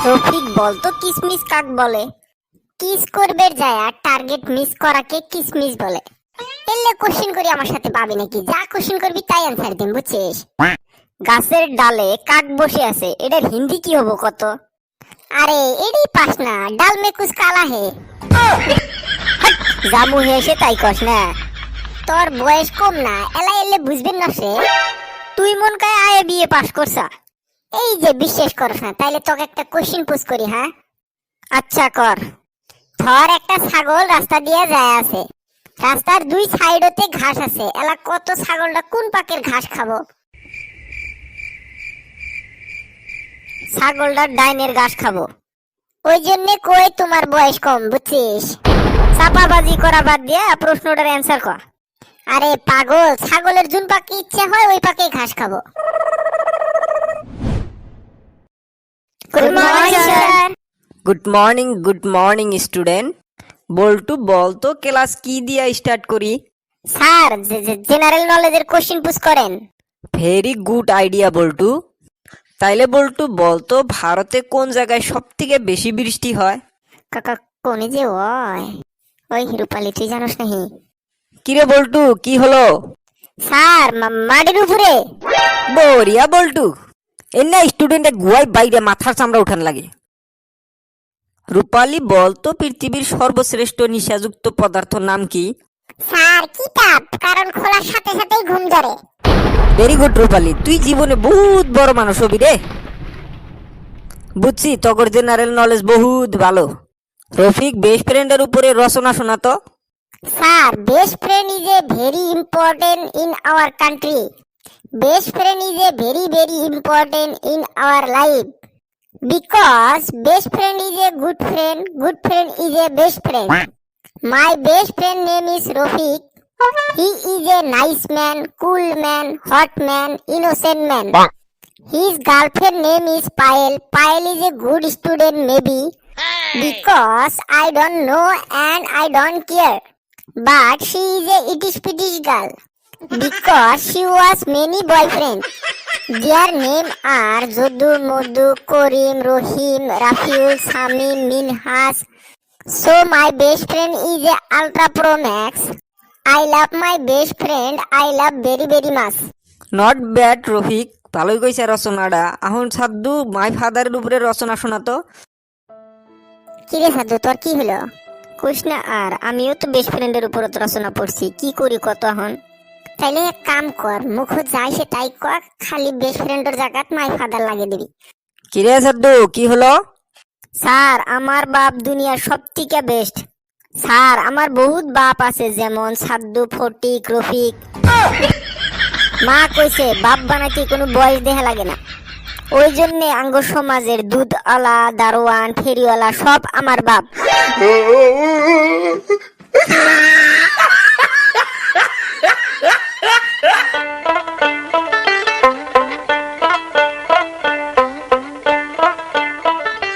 রফিক বলতো কিসমিস কাক বলে? কিস করবে যায় আর টার্গেট মিস করাকে কিসমিস বলে। এলে কোশ্চেন করি আমার সাথে পাবি নাকি? যা কোশ্চেন করবি তাই অ্যানসার দিন, বুঝছিস? গাছের ডালে কাক বসে আছে, এটার হিন্দি কি হবো কত? আরে এডি পাস না, ডাল মে কুছ কালা হে। জামু হেসে তাই কস না, তোর বয়স কম না, এলা এলে বুঝবেন না সে। তুই মন কায় আয়ে বিয়ে পাস করছা? এই যে বিশ্বাস করছ না, তাইলে তোকে একটা কোশ্চেন পুশ করি। হ্যাঁ আচ্ছা কর। ধর একটা ছাগল রাস্তা দিয়ে যায় আছে, রাস্তার দুই সাইডতে ঘাস আছে, এলা কত ছাগলটা কোন পাকের ঘাস খাবো? ছাগলটা ডাইনের ঘাস খাবো। ওই জন্য কই তোমার বয়স কম, বুঝছিস? চাপাবাজি করা বাদ দিয়ে প্রশ্নটার অ্যান্সার কর। আরে পাগল, ছাগলের জুন পাকে ইচ্ছে হয় ওই পাকে ঘাস খাবো। Good morning sir. Good morning student. Boltu বল তো ক্লাস কি দিয়া স্টার্ট করি? স্যার জেনারেল নলেজের কোশ্চেন পুশ করেন। Very good idea Boltu. তাইলে বল্টু বল তো ভারতে কোন জায়গায় সব থেকে বেশি বৃষ্টি হয়? কাকা কোনে যে ওই রূপালি, তুই জানোস নাহি? কিরে বল্টু কি হলো? স্যার মাটির উপরে। বরিয়া বল্টু, এনে স্টুডেন্টে গুয়াই বাইরে মাথার চামড়া উঠান লাগে। রূপালি বল তো পৃথিবীর সর্বশ্রেষ্ঠ নিশাযুক্ত পদার্থর নাম কি? স্যার কিতাব, কারণ খোলার সাথে সাথেই ঘুম ধরে। ভেরি গুড রূপালি, তুই জীবনে বহুত বড় মানুষ হবি রে। বুঝছি তগর জেনারেল নলেজ বহুত ভালো। রফিক বেস্ট ফ্রেন্ডের উপরে রচনা শোনাতো। Sir best friend is a very important in our country. Best friend is a very very important in our life. Because best friend is a good friend is a best friend. My best friend name is Rofik. He is a nice man, cool man, hot man, innocent man. His girlfriend name is Payal. Payal is a good student maybe. Because I don't know and I don't care. But she is a ittish-pittish girl. Because she was many boyfriends. Their name are Jodhu, Modhu, Korim, Rohim, Rafiul, Samim, Minhas. So my best friend is a Ultra Pro Max. I love my best friend. I love very very much. Not bad Rafiq, ভালোই কইছে রচনাটা। এখন সাদ্দু মাই ফাদারের উপরে রচনা শোনাতো। কিরে সাধু, তোর কি হলো? কইস না আর, আমিও তো বেস্ট ফ্রেন্ডের উপর রচনা পড়ছি, কি করি কত এখন? তাইলে এক কাম কর, মুখ যাই সে তাই কর, খালি বেস্ট ফ্রেন্ডের জায়গাত মাই ফাদার লাগিয়ে দিবি। কিরে সাদ্দু কি হলো? স্যার আমার বাপ দুনিয়ার সব থেকে বেস্ট। স্যার আমার বহুত বাপ আছে, যেমন সাদ্দু, ফটিক, রফিক। মা কইছে বাপ বানাইতে কোনো বয়স দেখা লাগে না। ওই জন্য আঙ্গ সমাজের দুধওয়ালা, দারোয়ান, ফেরিওয়ালা সব আমার বাপ।